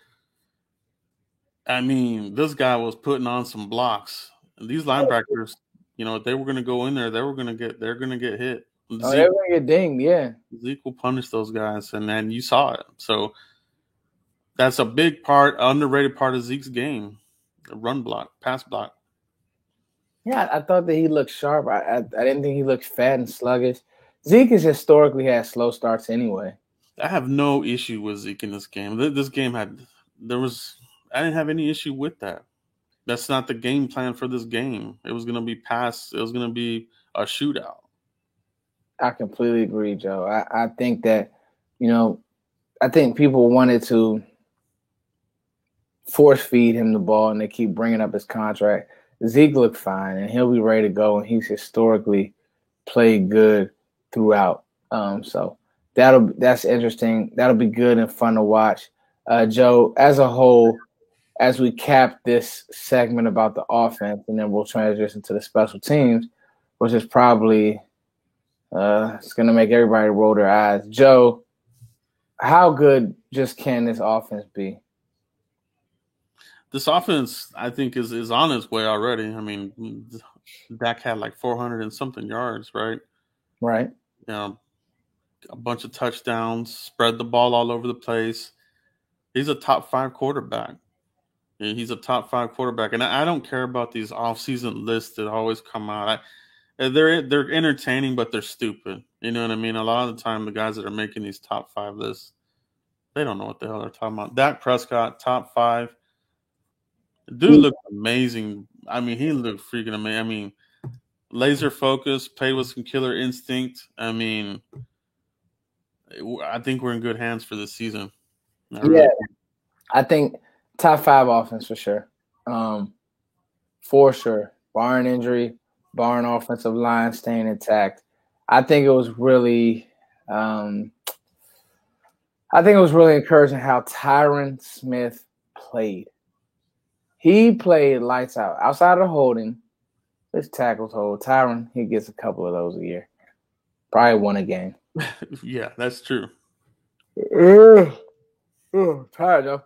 I mean, this guy was putting on some blocks. And these linebackers, they were going to go in there. They're going to get hit. They're going to get dinged, yeah. Zeke will punish those guys, and then you saw it. So that's a big part, underrated part of Zeke's game. A run block, pass block. Yeah, I thought that he looked sharp. I didn't think he looked fat and sluggish. Zeke has historically had slow starts anyway. I have no issue with Zeke in this game. This game I didn't have any issue with that. That's not the game plan for this game. It was going to be pass. It was going to be a shootout. I completely agree, Joe. I think that, you know, I think people wanted to force feed him the ball and they keep bringing up his contract. Zeke looked fine and he'll be ready to go, and he's historically played good throughout. So that's interesting. That'll be good and fun to watch. Joe, as a whole, as we cap this segment about the offense, and then we'll transition to the special teams, which is probably it's going to make everybody roll their eyes. Joe, how good just can this offense be? This offense, I think, is on its way already. I mean, Dak had like 400 and something yards, right? Right. You know, a bunch of touchdowns, spread the ball all over the place. He's a top 5 quarterback. He's a top 5 quarterback, and I don't care about these off-season lists that always come out. They're entertaining, but they're stupid. You know what I mean? A lot of the time, the guys that are making these top 5 lists, they don't know what the hell they're talking about. Dak Prescott, top 5. The dude looked amazing. I mean, he looked freaking amazing. I mean, laser focus, played with some killer instinct. I mean, I think we're in good hands for this season. I think top 5 offense for sure. For sure. Barring injury, barring offensive line staying intact. I think it was really encouraging how Tyron Smith played. He played lights out. Outside of holding, his tackles hold. Tyron, he gets a couple of those a year. Probably one a game. Yeah, that's true. Tired, Joe.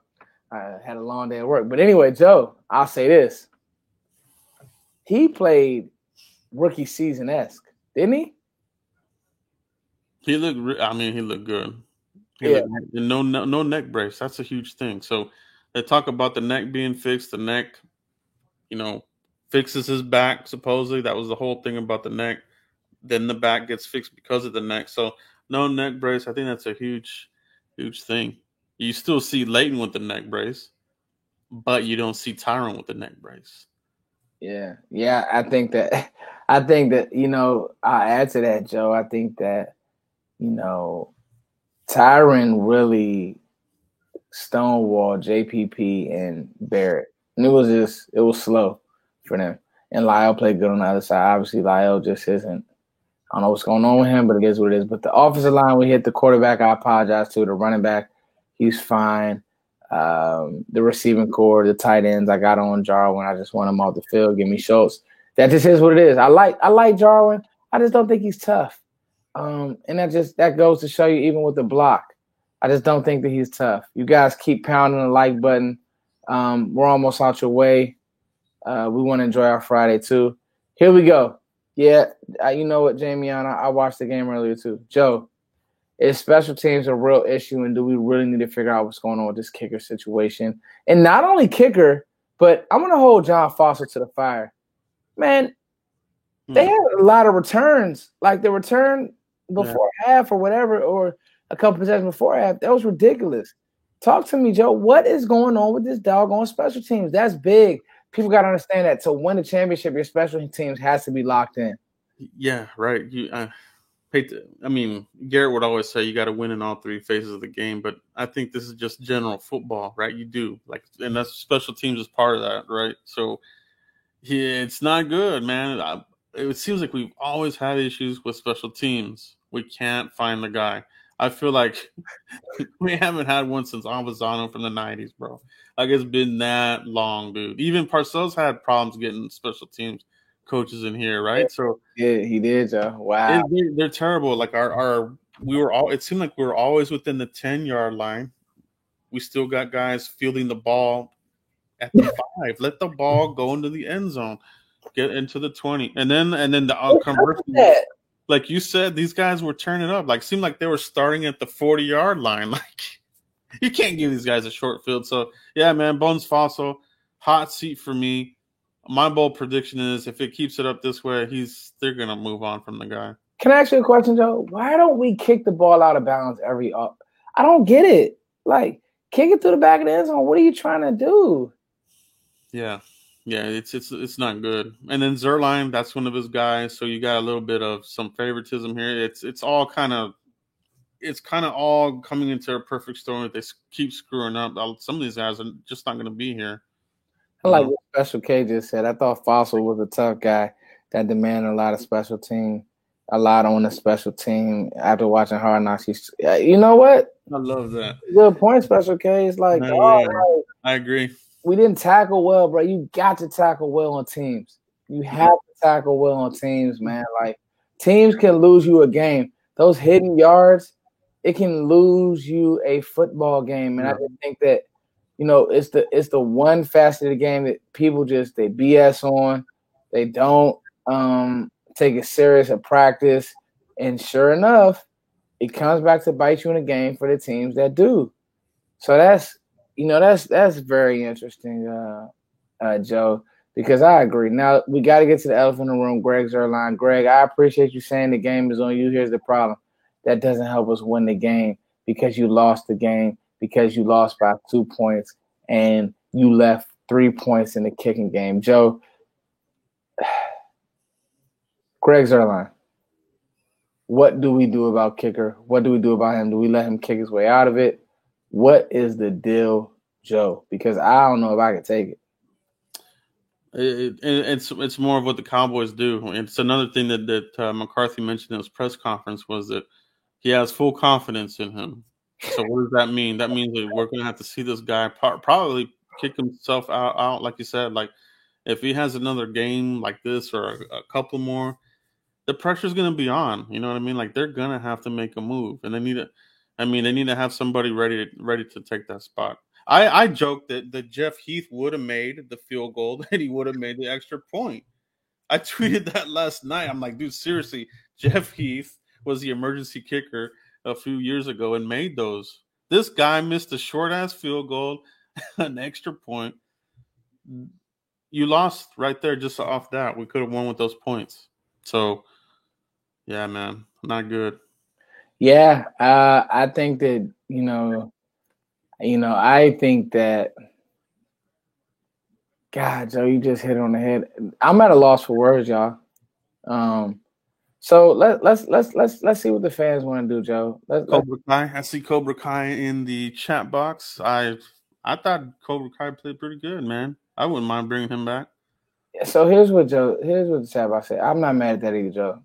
I had a long day at work. But anyway, Joe, I'll say this. He played rookie season-esque, didn't he? He looked good. No neck brace. That's a huge thing. So they talk about the neck being fixed. The neck, fixes his back, supposedly. That was the whole thing about the neck. Then the back gets fixed because of the neck. So no neck brace. I think that's a huge, huge thing. You still see Leighton with the neck brace, but you don't see Tyron with the neck brace. Yeah. I think that I'll add to that, Joe. I think that, Tyron really stonewalled JPP and Barrett. And it was slow for them. And Lyle played good on the other side. Obviously, Lyle just isn't. I don't know what's going on with him, but it is what it is. But the offensive line, we hit the quarterback. I apologize to the running back. He's fine. The receiving core, the tight ends, I got on Jarwin. I just want him off the field. Give me Schultz. That just is what it is. I like Jarwin. I just don't think he's tough. And that goes to show you, even with the block, I just don't think that he's tough. You guys keep pounding the like button. We're almost out your way. We want to enjoy our Friday too. Here we go. Yeah, you know what, Jamie? I watched the game earlier too. Joe, is special teams a real issue, and do we really need to figure out what's going on with this kicker situation? And not only kicker, but I'm going to hold John Foster to the fire. Man, they had a lot of returns. Like the return before half or whatever, or a couple possessions before half, that was ridiculous. Talk to me, Joe. What is going on with this doggone special teams? That's big. People got to understand that to win the championship, your special teams has to be locked in. Yeah, right. Garrett would always say you got to win in all 3 phases of the game, but I think this is just general football, right? You do, and that's special teams is part of that, right? So, it's not good, man. It seems like we've always had issues with special teams. We can't find the guy. I feel like we haven't had one since Avazano from the 90s, bro. Like, it's been that long, dude. Even Parcells had problems getting special teams coaches in here, right? So yeah, he did, Joe. Wow. They're terrible. Like it seemed like we were always within the 10-yard line. We still got guys fielding the ball at the 5. Let the ball go into the end zone, get into the 20, and then the conversion. Like you said, these guys were turning up. Like, seemed like they were starting at the 40-yard line. Like, you can't give these guys a short field. So yeah, man, Bones Fossil, hot seat for me. my bold prediction is if it keeps it up this way, they're gonna move on from the guy. Can I ask you a question, Joe? Why don't we kick the ball out of bounds every up? I don't get it. Like, kick it to the back of the end zone. What are you trying to do? Yeah, it's not good. And then Zerline, that's one of his guys. So you got a little bit of some favoritism here. It's all kind of all coming into a perfect storm. They keep screwing up. Some of these guys are just not going to be here. I like what Special K just said. I thought Fossil was a tough guy that demanded a lot of a lot on the special team. After watching Hard Knocks, you know what? I love that. Good point, Special K. It's like, I agree. We didn't tackle well, bro. You got to tackle well on teams. You have to tackle well on teams, man. Like, teams can lose you a game. Those hidden yards, it can lose you a football game. And I just think that, it's the one facet of the game that people they BS on. They don't take it serious at practice. And sure enough, it comes back to bite you in the game for the teams that do. So that's very interesting, Joe, because I agree. Now, we got to get to the elephant in the room, Greg Zuerlein. Greg, I appreciate you saying the game is on you. Here's the problem. That doesn't help us win the game because you lost the game, because you lost by 2 points, and you left 3 points in the kicking game. Joe, Greg Zuerlein, what do we do about kicker? What do we do about him? Do we let him kick his way out of it? What is the deal, Joe? Because I don't know if I can take it. It's more of what the Cowboys do. It's another thing that McCarthy mentioned in his press conference was that he has full confidence in him. So what does that mean? That means that we're going to have to see this guy probably kick himself out, like you said. Like, if he has another game like this or a couple more, the pressure's going to be on. You know what I mean? Like, they're going to have to make a move, and they need to have somebody ready to take that spot. I joked that Jeff Heath would have made the field goal, that he would have made the extra point. I tweeted that last night. I'm like, dude, seriously, Jeff Heath was the emergency kicker a few years ago and made those. This guy missed a short-ass field goal, an extra point. You lost right there just off that. We could have won with those points. So, yeah, man, not good. Yeah, I think that, I think that, God, Joe, you just hit it on the head. I'm at a loss for words, y'all. So let's see what the fans want to do, Joe. Cobra Kai. I see Cobra Kai in the chat box. I thought Cobra Kai played pretty good, man. I wouldn't mind bringing him back. So here's what the chat box said. I'm not mad at that either, Joe.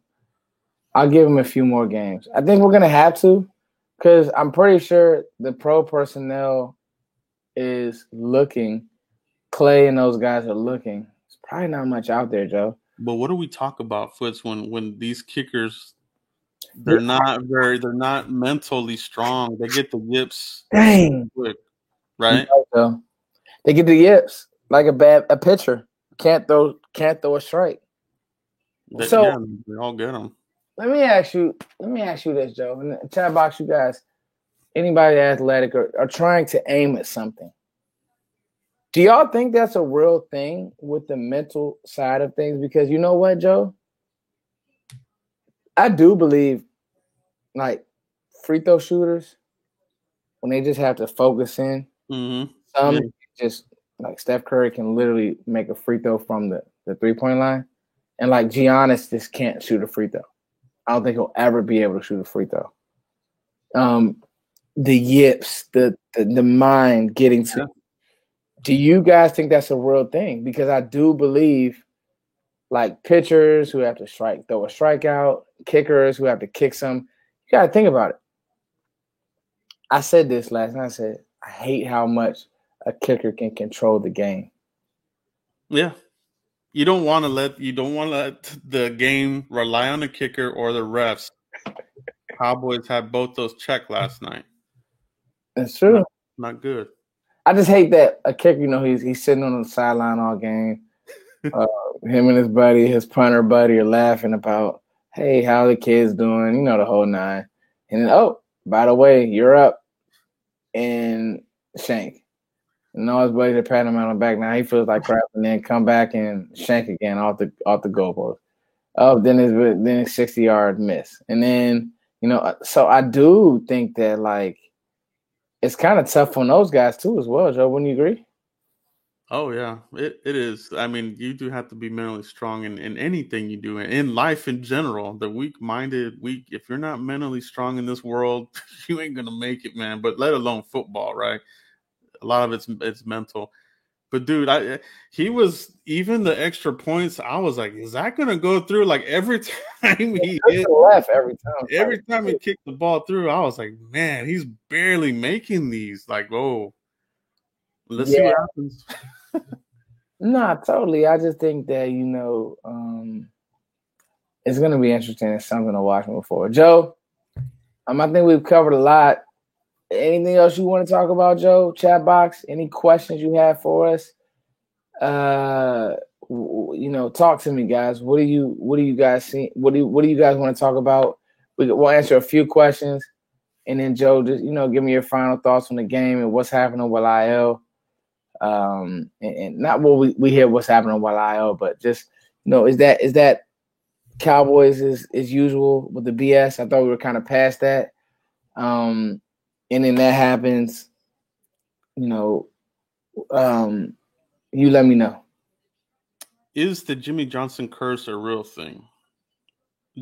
I'll give him a few more games. I think we're gonna have to, because I'm pretty sure the pro personnel is looking. Clay and those guys are looking. There's probably not much out there, Joe. But what do we talk about, Foots, when these kickers, they're not mentally strong. They get the yips. Dang. Quick, right? They get the yips like a pitcher can't throw a strike. They all get them. Let me ask you this, Joe. In the chat box, you guys, anybody athletic are trying to aim at something. Do y'all think that's a real thing with the mental side of things? Because you know what, Joe? I do believe, like, free throw shooters, when they just have to focus in, just like Steph Curry can literally make a free throw from the 3-point line. And like Giannis just can't shoot a free throw. I don't think he'll ever be able to shoot a free throw. The yips, the mind getting to. Do you guys think that's a real thing? Because I do believe, like, pitchers who have to throw a strikeout, kickers who have to kick some. You got to think about it. I said this last night. I said, I hate how much a kicker can control the game. Yeah. You don't want to let the game rely on the kicker or the refs. Cowboys had both those checked last night. That's true. Not good. I just hate that a kicker, he's sitting on the sideline all game. Him and his buddy, his punter buddy, are laughing about, hey, how the kids doing? The whole nine. And then, oh, by the way, you're up in shank. And all his buddies are patting him on the back. Now he feels like crap, and then come back and shank again off the goalpost. Oh, then it's 60-yard miss, and then so I do think that like it's kind of tough on those guys too as well, Joe. Wouldn't you agree? Oh yeah, it is. I mean, you do have to be mentally strong in anything you do in life in general. The weak-minded, if you're not mentally strong in this world, you ain't gonna make it, man. But let alone football, right? A lot of it's mental. But dude, he was even the extra points. I was like, is that gonna go through? Like every time he hit, left every time. every time he kicked the ball through, I was like, man, he's barely making these. Like, oh, let's see what happens. No, totally. I just think that it's going to be interesting. It's something to watch moving forward. Joe, I think we've covered a lot. Anything else you want to talk about, Joe? Chat box. Any questions you have for us? Talk to me, guys. What do you guys see? What do you guys want to talk about? We'll answer a few questions, and then Joe, just give me your final thoughts on the game and what's happening with IL. And not what we hear what's happening with IL, but just is that Cowboys is usual with the BS? I thought we were kind of past that. And then that happens, you let me know. Is the Jimmy Johnson curse a real thing?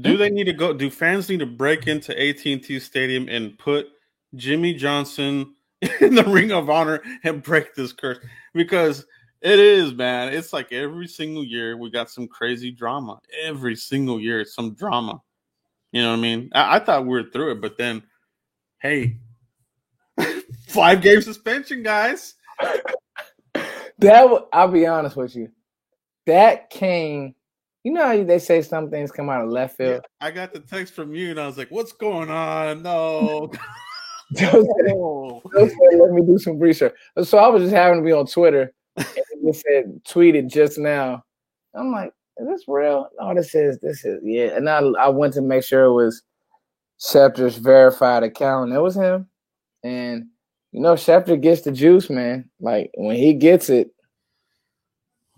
Do they need to go? Do fans need to break into AT&T Stadium and put Jimmy Johnson in the Ring of Honor and break this curse? Because it is, man. It's like every single year we got some crazy drama. Every single year it's some drama. You know what I mean? I thought we were through it, but then, hey, 5-game suspension, guys. I'll be honest with you. That came. You know how they say some things come out of left field? Yeah, I got the text from you, and I was like, what's going on? No. Let me do some research. So I was just having to be on Twitter, and it just said, tweeted just now. I'm like, is this real? No, this is, yeah. And I went to make sure it was Schefter's verified account. It was him. And, Schefter gets the juice, man. Like, when he gets it.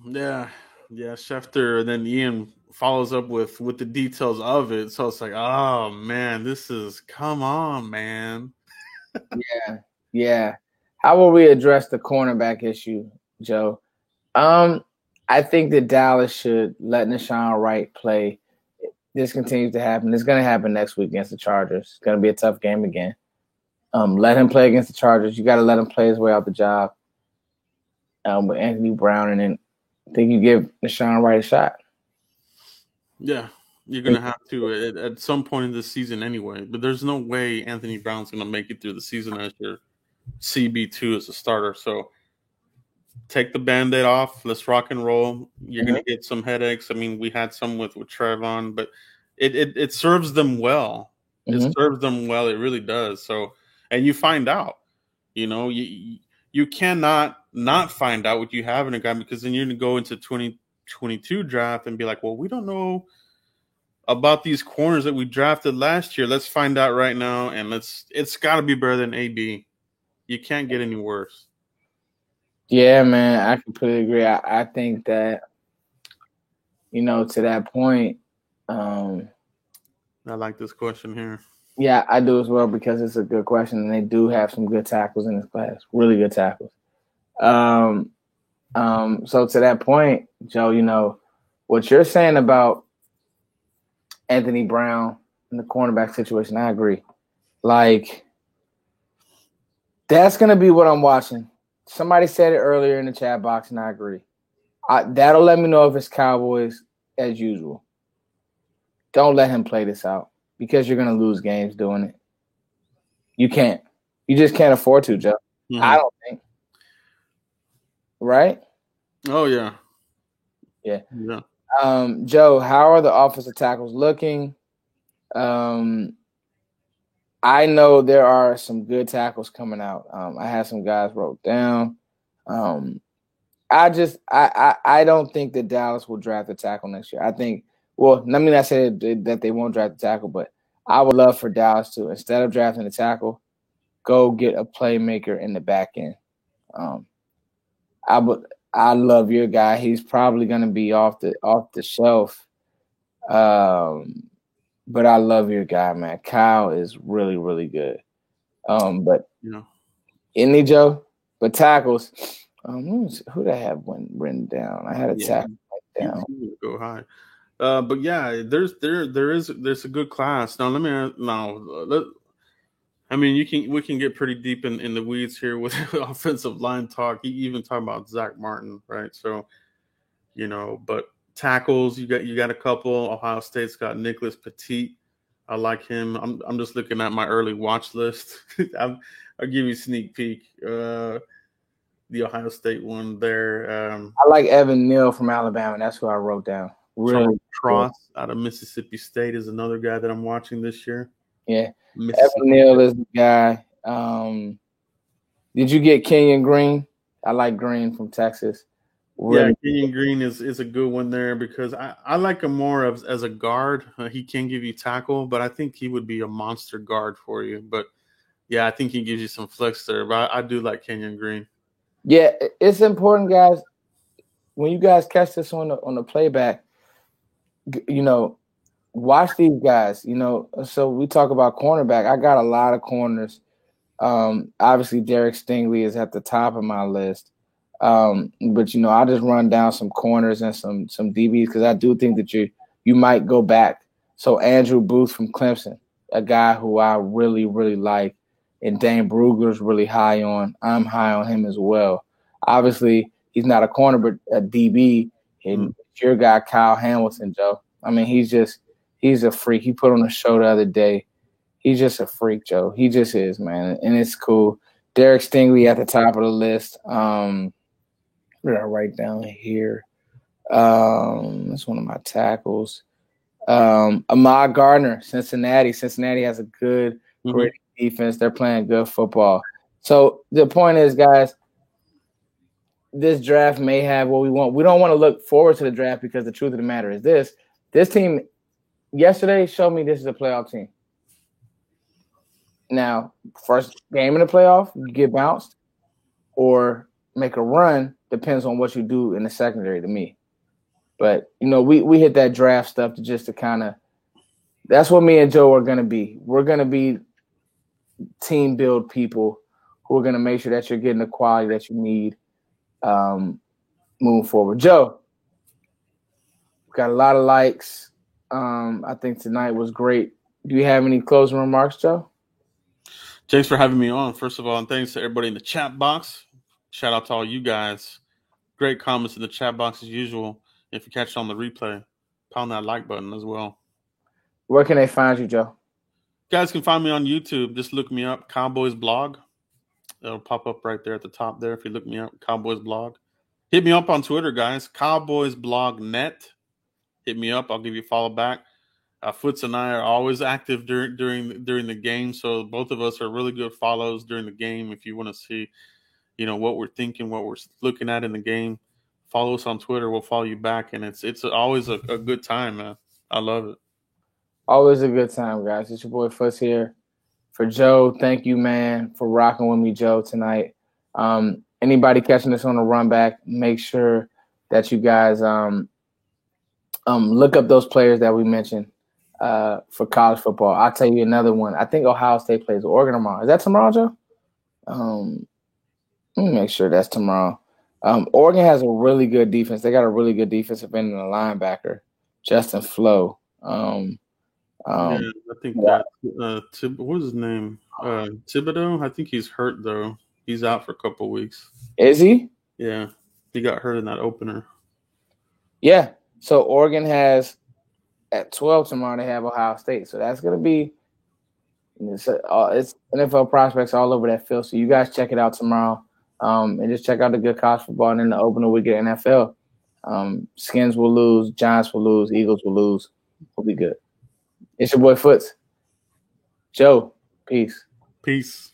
Yeah, Schefter, and then Ian follows up with the details of it. So it's like, oh man, come on, man. Yeah. How will we address the cornerback issue, Joe? I think that Dallas should let Nahshon Wright play. This continues to happen. It's going to happen next week against the Chargers. It's going to be a tough game again. Let him play against the Chargers. You got to let him play his way out the job with Anthony Brown, and then I think you give Nahshon Wright a shot. Yeah, you're going to have to at some point in this season anyway. But there's no way Anthony Brown's going to make it through the season as your CB2 as a starter. So take the Band-Aid off. Let's rock and roll. You're going to get some headaches. I mean, we had some with Trevon, but it serves them well. It serves them well. It really does. So, and you find out, you cannot not find out what you have in a guy, because then you're going to go into 2022 draft and be like, well, we don't know about these corners that we drafted last year. Let's find out right now, and it's got to be better than AB. You can't get any worse. Yeah, man, I completely agree. I think that, to that point. I like this question here. Yeah, I do as well, because it's a good question, and they do have some good tackles in this class, really good tackles. So to that point, Joe, what you're saying about Anthony Brown and the cornerback situation, I agree. Like, that's going to be what I'm watching. Somebody said it earlier in the chat box, and I agree. That'll let me know if it's Cowboys as usual. Don't let him play this out, because you're going to lose games doing it. You can't. You just can't afford to, Joe. Mm-hmm. I don't think. Right? Oh, yeah. Yeah. Joe, how are the offensive tackles looking? I know there are some good tackles coming out. I have some guys wrote down. I don't think that Dallas will draft a tackle next year. I think, well, let me not say that they won't draft a tackle, but I would love for Dallas to, instead of drafting a tackle, go get a playmaker in the back end. I love your guy. He's probably gonna be off the shelf. But I love your guy, man. Kyle is really, really good. But Indy Joe, but tackles. Who did I have written down? I had a tackle down. Go high. But yeah, there's a good class. Now I mean, we can get pretty deep in the weeds here with offensive line talk. You even talk about Zach Martin, right? So, but tackles, you got a couple. Ohio State's got Nicholas Petit. I like him. I'm just looking at my early watch list. I'll give you a sneak peek. The Ohio State one there. I like Evan Neal from Alabama. That's who I wrote down. Really, Cross out of Mississippi State is another guy that I'm watching this year. Yeah, Evan Neal is the guy. Did you get Kenyon Green? I like Green from Texas. Really? Yeah, Kenyon Green is a good one there because I like him more as a guard. He can give you tackle, but I think he would be a monster guard for you. But yeah, I think he gives you some flex there. But I do like Kenyon Green. Yeah, it's important, guys. When you guys catch this on the playback, watch these guys. So we talk about cornerback. I got a lot of corners. Obviously, Derek Stingley is at the top of my list. But I'll just run down some corners and some DBs because I do think that you might go back. So Andrew Booth from Clemson, a guy who I really, really like, and Dane Brugler's really high on. I'm high on him as well. Obviously, he's not a corner, but a DB. And your guy, Kyle Hamilton, Joe. I mean, he's a freak. He put on a show the other day. He's just a freak, Joe. He just is, man. And it's cool. Derek Stingley at the top of the list. What did I write down here? That's one of my tackles. Ahmad Gardner, Cincinnati. Cincinnati has a good, great defense. They're playing good football. So the point is, guys, this draft may have what we want. We don't want to look forward to the draft because the truth of the matter is this team yesterday showed me this is a playoff team. Now, first game in the playoff, you get bounced or make a run, depends on what you do in the secondary to me. But, we hit that draft stuff to kind of – that's what me and Joe are going to be. We're going to be team build people who are going to make sure that you're getting the quality that you need moving forward. Joe, got a lot of likes. I think tonight was great. Do you have any closing remarks, Joe? Thanks for having me on, first of all, and thanks to everybody in the chat box. Shout out to all you guys. Great comments in the chat box as usual. If you catch it on the replay, pound that like button as well. Where can they find you, Joe? You guys can find me on YouTube. Just look me up, Cowboys Blog. It'll pop up right there at the top there if you look me up, Cowboys Blog. Hit me up on Twitter, guys, Cowboys Blog Net. Hit me up. I'll give you a follow back. Foots and I are always active during the game, so both of us are really good follows during the game. If you want to see, what we're thinking, what we're looking at in the game, follow us on Twitter. We'll follow you back, and it's always a good time, man. I love it. Always a good time, guys. It's your boy Foots here. For Joe, thank you, man, for rocking with me, Joe, tonight. Anybody catching this on the run back, make sure that you guys look up those players that we mentioned for college football. I'll tell you another one. I think Ohio State plays Oregon tomorrow. Is that tomorrow, Joe? Let me make sure that's tomorrow. Oregon has a really good defense. They got a really good defensive end and a linebacker, Justin Flo. I think that what was his name? Thibodeau. I think he's hurt though. He's out for a couple of weeks. Is he? Yeah, he got hurt in that opener. Yeah. So Oregon has at 12 tomorrow. They have Ohio State. So that's gonna be it's NFL prospects all over that field. So you guys check it out tomorrow. And just check out the good college football. And then the opener we get NFL. Skins will lose, Giants will lose, Eagles will lose. We'll be good. It's your boy Foots. Joe, peace. Peace.